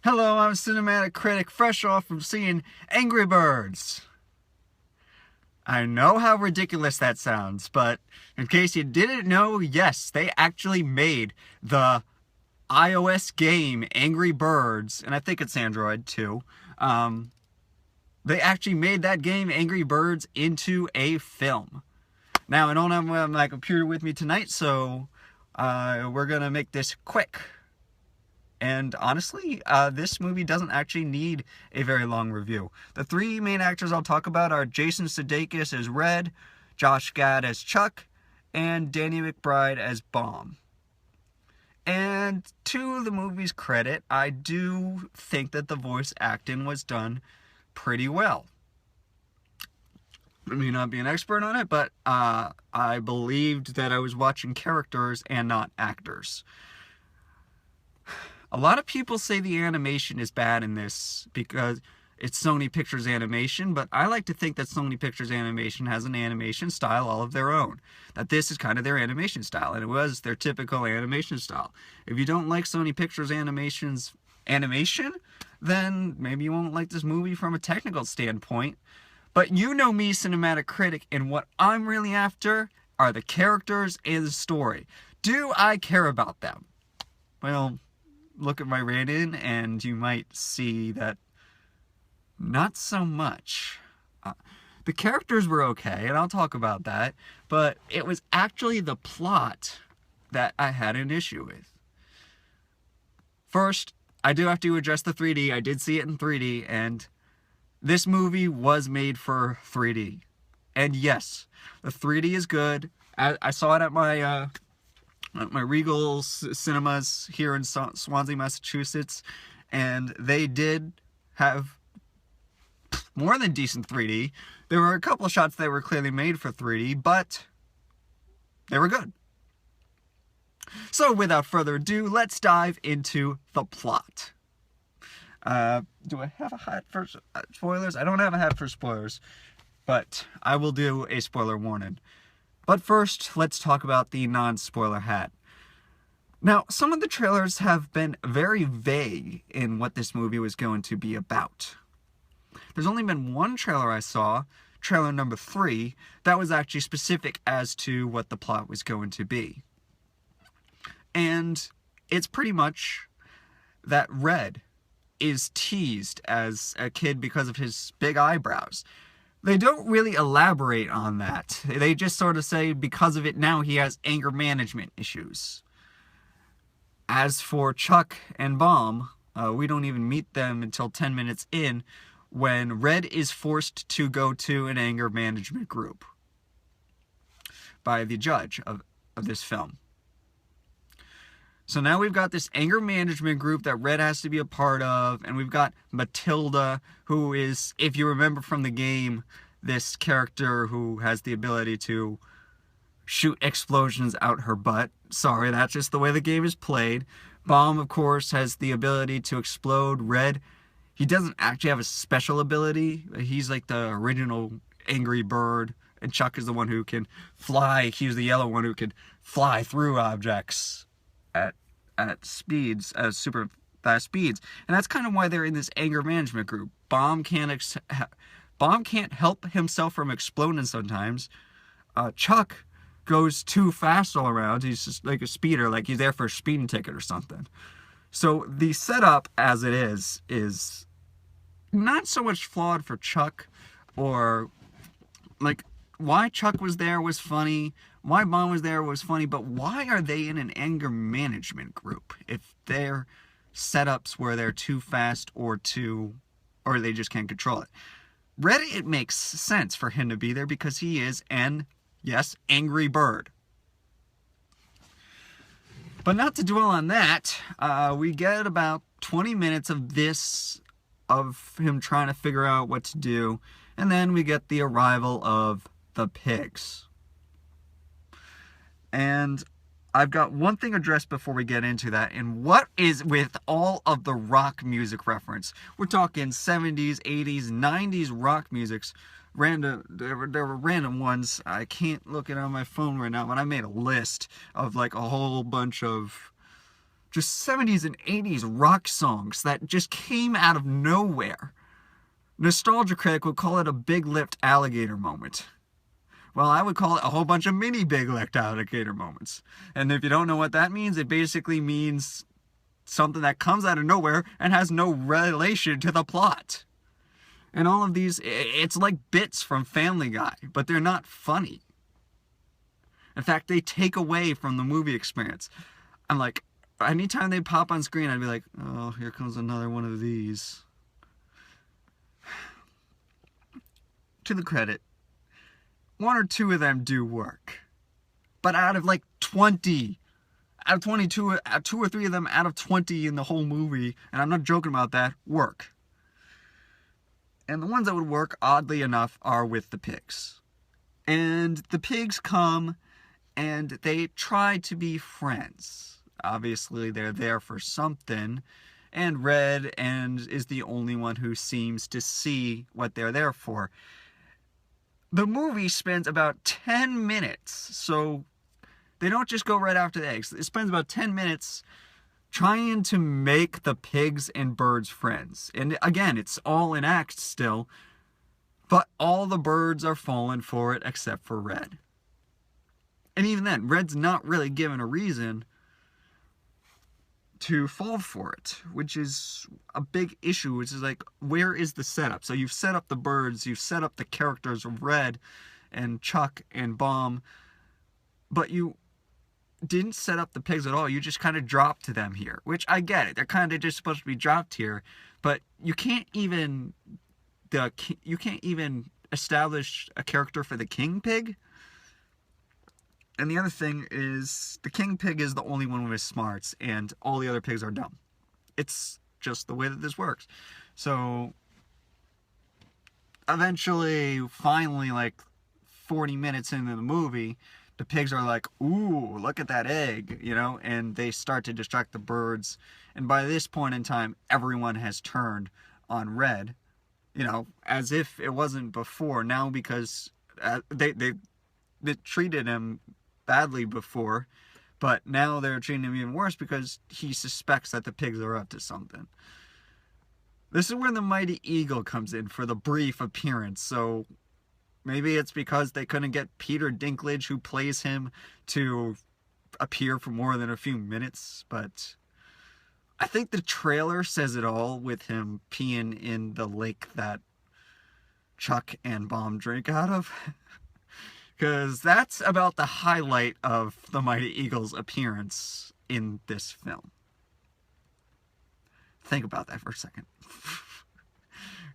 Hello, I'm CinematicCritic, fresh off from seeing Angry Birds. I know how ridiculous that sounds, but in case you didn't know, yes, they actually made the iOS game Angry Birds, and I think it's Android too. They actually made that game Angry Birds into a film. Now, I don't have my computer with me tonight, so we're gonna make this quick. And honestly, this movie doesn't actually need a very long review. The three main actors I'll talk about are Jason Sudeikis as Red, Josh Gad as Chuck, and Danny McBride as Bomb. And to the movie's credit, I do think that the voice acting was done pretty well. I may not be an expert on it, but I believed that I was watching characters and not actors. A lot of people say the animation is bad in this because it's Sony Pictures Animation, but I like to think that Sony Pictures Animation has an animation style all of their own. That this is kind of their animation style, and it was their typical animation style. If you don't like Sony Pictures Animation's animation, then maybe you won't like this movie from a technical standpoint. But you know me, CinematicCritic, and what I'm really after are the characters and the story. Do I care about them? Well, look at my rating and you might see that not so much. The characters were okay, and I'll talk about that, but it was actually the plot that I had an issue with. First, I do have to address the 3D. I did see it in 3D, and this movie was made for 3D. And yes, the 3D is good. I saw it at my Regal Cinemas here in Swansea, Massachusetts, and they did have more than decent 3D. There were a couple of shots that were clearly made for 3D, but they were good. So without further ado, let's dive into the plot. Do I have a hat for spoilers? I don't have a hat for spoilers, but I will do a spoiler warning. But first, let's talk about the non-spoiler hat. Now, some of the trailers have been very vague in what this movie was going to be about. There's only been one trailer I saw, trailer number 3, that was actually specific as to what the plot was going to be. And it's pretty much that Red is teased as a kid because of his big eyebrows. They don't really elaborate on that. They just sort of say because of it now he has anger management issues. As for Chuck and Bomb, we don't even meet them until 10 minutes in when Red is forced to go to an anger management group by the judge of this film. So now we've got this anger management group that Red has to be a part of, and we've got Matilda, who is, if you remember from the game, this character who has the ability to shoot explosions out her butt. Sorry, that's just the way the game is played. Bomb, of course, has the ability to explode. Red, he doesn't actually have a special ability. He's like the original Angry Bird, and Chuck is the one who can fly. He's the yellow one who can fly through objects at speeds, super fast speeds. And that's kind of why they're in this anger management group. Bomb can't help himself from exploding sometimes. Chuck goes too fast all around. He's just like a speeder, like he's there for a speeding ticket or something. So the setup as it is not so much flawed for Chuck, or like why Chuck was there was funny, why Bomb was there was funny, but why are they in an anger management group if their setups where they're too fast or they just can't control it? Red, it makes sense for him to be there because he is an, yes, Angry Bird. But not to dwell on that, we get about 20 minutes of him trying to figure out what to do, and then we get the arrival of the pigs. And I've got one thing addressed before we get into that, and what is with all of the rock music reference? We're talking 70s, 80s, 90s rock musics. There were random ones. I can't look it on my phone right now, but I made a list of like a whole bunch of just 70s and 80s rock songs that just came out of nowhere. CinematicCritic would call it a big-lipped alligator moment. Well, I would call it a whole bunch of mini big-lipped alligator moments. And if you don't know what that means, it basically means something that comes out of nowhere and has no relation to the plot. And all of these, it's like bits from Family Guy, but they're not funny. In fact, they take away from the movie experience. I'm like, anytime they pop on screen, I'd be like, oh, here comes another one of these. To the credit, one or two of them do work. But out of like 20, out of 22, two or three of them out of 20 in the whole movie, and I'm not joking about that, work. And the ones that would work, oddly enough, are with the pigs. And the pigs come and they try to be friends. Obviously, they're there for something. And Red is the only one who seems to see what they're there for. The movie spends about 10 minutes, so they don't just go right after the eggs. It spends about 10 minutes trying to make the pigs and birds friends. And again, it's all in act still, but all the birds are falling for it except for Red. And even then, Red's not really given a reason to fall for it, which is a big issue, which is like, where is the setup? So you've set up the birds, you've set up the characters of Red and Chuck and Bomb, but you didn't set up the pigs at all. You just kind of dropped to them here, which I get it. They're kind of just supposed to be dropped here, but you can't even establish a character for the king pig. And the other thing is, the king pig is the only one with smarts, and all the other pigs are dumb. It's just the way that this works. So, eventually, finally, like 40 minutes into the movie, the pigs are like, ooh, look at that egg, you know, and they start to distract the birds. And by this point in time, everyone has turned on Red, you know, as if it wasn't before. Now, because they treated him badly before, but now they're treating him even worse because he suspects that the pigs are up to something. This is where the Mighty Eagle comes in for the brief appearance. So maybe it's because they couldn't get Peter Dinklage, who plays him, to appear for more than a few minutes, but I think the trailer says it all with him peeing in the lake that Chuck and Bomb drink out of. Because that's about the highlight of the Mighty Eagle's appearance in this film. Think about that for a second.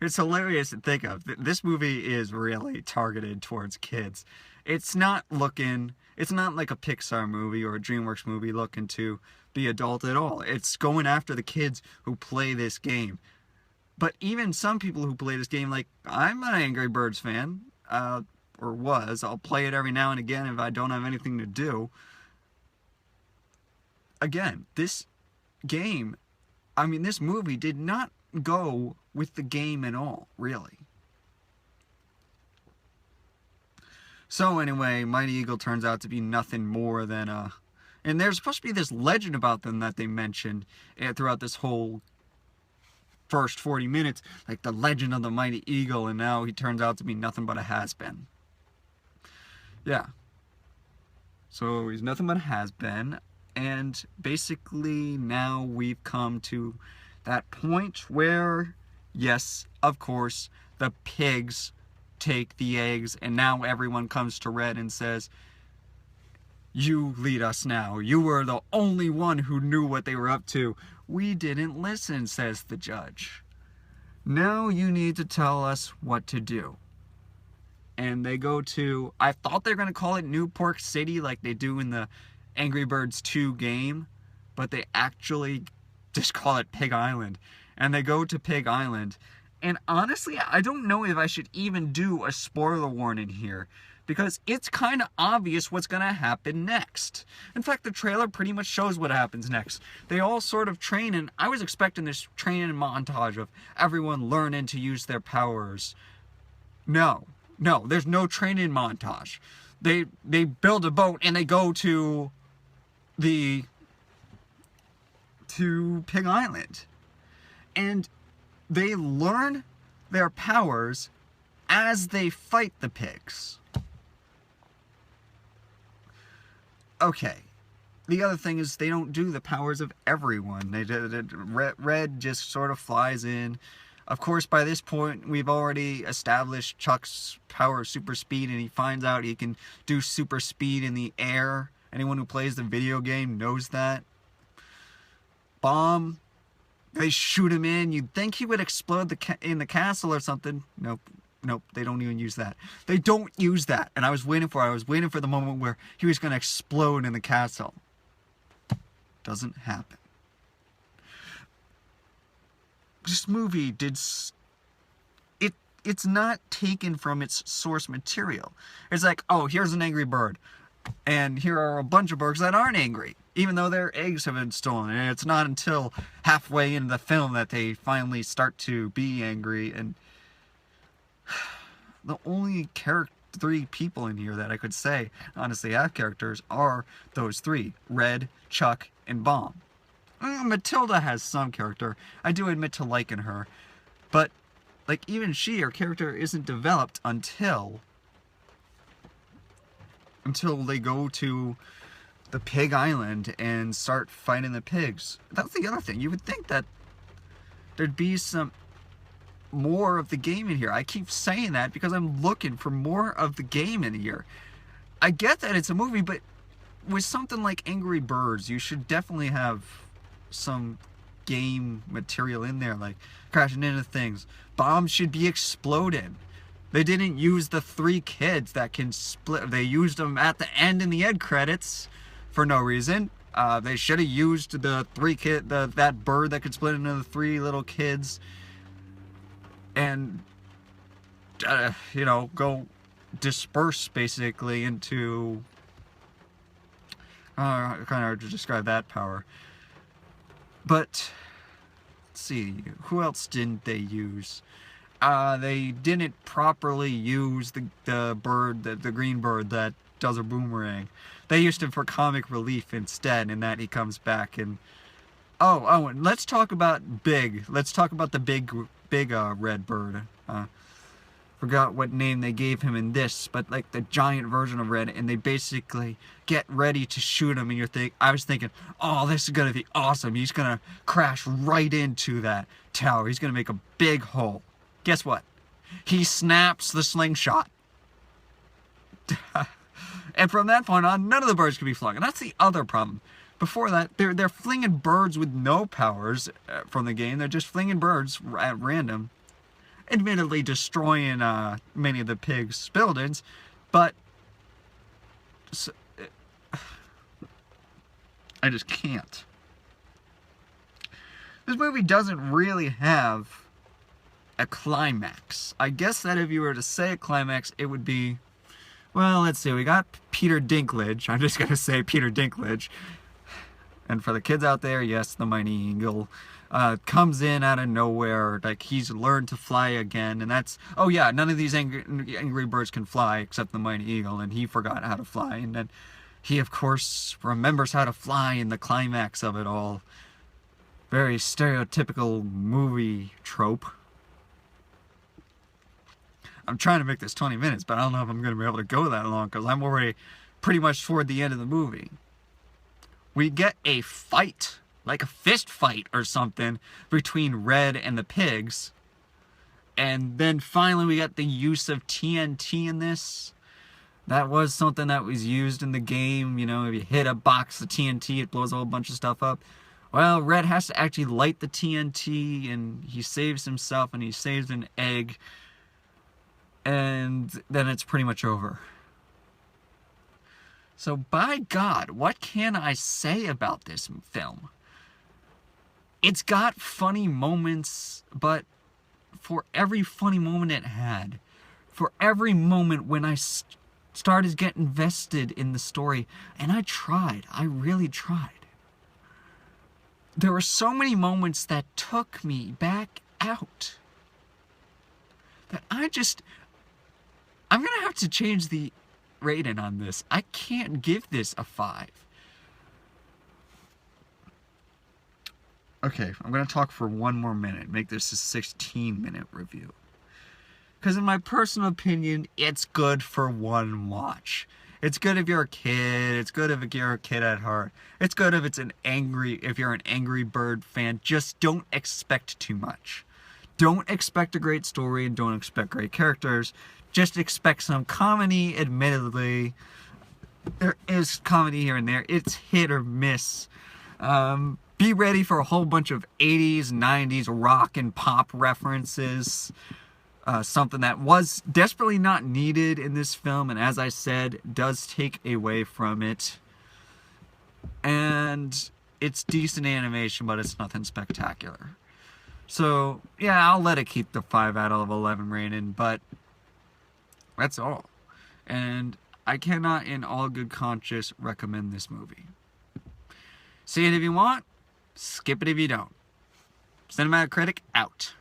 It's hilarious to think of. This movie is really targeted towards kids. It's not like a Pixar movie or a DreamWorks movie looking to be adult at all. It's going after the kids who play this game. But even some people who play this game, like, I'm an Angry Birds fan, or was. I'll play it every now and again if I don't have anything to do. Again, this movie did not go with the game at all, really. So anyway, Mighty Eagle turns out to be nothing more than and there's supposed to be this legend about them that they mentioned throughout this whole first 40 minutes, like the legend of the Mighty Eagle, and now he turns out to be nothing but a has-been. Yeah. So he's nothing but a has-been, and basically now we've come to that point where, yes, of course, the pigs take the eggs, and now everyone comes to Red and says, you lead us now. You were the only one who knew what they were up to. We didn't listen, says the judge. Now you need to tell us what to do. And they go to, I thought they were going to call it Newport City like they do in the Angry Birds 2 game, but they actually just call it Pig Island. And they go to Pig Island. And honestly, I don't know if I should even do a spoiler warning here, because it's kind of obvious what's going to happen next. In fact, the trailer pretty much shows what happens next. They all sort of train, and I was expecting this training montage of everyone learning to use their powers. No, there's no training montage. They build a boat and they go to the to Pig Island. And they learn their powers as they fight the pigs. Okay. The other thing is they don't do the powers of everyone. Red just sort of flies in. Of course, by this point, we've already established Chuck's power of super speed, and he finds out he can do super speed in the air. Anyone who plays the video game knows that. Bomb, they shoot him in. You'd think he would explode in the castle or something. Nope, they don't even use that. They don't use that. And I was waiting for the moment where he was going to explode in the castle. Doesn't happen. This movie it's not taken from its source material. It's like, oh, here's an angry bird, and here are a bunch of birds that aren't angry, even though their eggs have been stolen. And it's not until halfway into the film that they finally start to be angry. And the only three people in here that I could say honestly have characters are those three: Red, Chuck, and Bomb. Matilda has some character. I do admit to liking her. But, like, even her character isn't developed until they go to the Pig Island and start fighting the pigs. That's the other thing. You would think that there'd be some more of the game in here. I keep saying that because I'm looking for more of the game in here. I get that it's a movie, but with something like Angry Birds, you should definitely have some game material in there, like crashing into things. Bombs should be exploded. They didn't use the three kids that can split. They used them at the end in the end credits for no reason. They should have used the that bird that could split into the three little kids, and go disperse basically into. Kind of hard to describe that power. But, let's see, who else didn't they use? They didn't properly use the bird, the green bird that does a boomerang. They used him for comic relief instead, in that he comes back and... Oh, and let's talk about Big. Let's talk about the big red bird. Forgot what name they gave him in this, but like the giant version of Red, and they basically get ready to shoot him, and I was thinking, oh, this is gonna be awesome. He's gonna crash right into that tower. He's gonna make a big hole. Guess what? He snaps the slingshot. And from that point on, none of the birds can be flung, and that's the other problem. Before that, they're flinging birds with no powers from the game. They're just flinging birds at random. Admittedly destroying many of the pigs' buildings, but I just can't. This movie doesn't really have a climax. I guess that if you were to say a climax, it would be, well, let's see, we got Peter Dinklage. I'm just going to say Peter Dinklage. And for the kids out there, yes, the Mighty Eagle comes in out of nowhere, like he's learned to fly again, and that's, oh yeah, none of these angry birds can fly except the Mighty Eagle, and he forgot how to fly, and then he, of course, remembers how to fly in the climax of it all. Very stereotypical movie trope. I'm trying to make this 20 minutes, but I don't know if I'm going to be able to go that long, because I'm already pretty much toward the end of the movie. We get a fight, like a fist fight or something, between Red and the pigs. And then finally we got the use of TNT in this. That was something that was used in the game. You know, if you hit a box of TNT, it blows a whole bunch of stuff up. Well, Red has to actually light the TNT, and he saves himself, and he saves an egg. And then it's pretty much over. So, by God, what can I say about this film? It's got funny moments, but for every funny moment it had, for every moment when I started to get invested in the story, and I tried, I really tried. There were so many moments that took me back out that I'm gonna have to change the rating on this. I can't give this a 5. Okay, I'm going to talk for one more minute. Make this a 16-minute review. Because in my personal opinion, it's good for one watch. It's good if you're a kid. It's good if you're a kid at heart. It's good if you're an Angry Bird fan. Just don't expect too much. Don't expect a great story and don't expect great characters. Just expect some comedy, admittedly. There is comedy here and there. It's hit or miss. Be ready for a whole bunch of 80s, 90s rock and pop references. Something that was desperately not needed in this film, and as I said, does take away from it. And it's decent animation, but it's nothing spectacular. So, yeah, I'll let it keep the 5 out of 11 rating, but that's all. And I cannot, in all good conscience, recommend this movie. See it if you want, skip it if you don't. CinematicCritic out.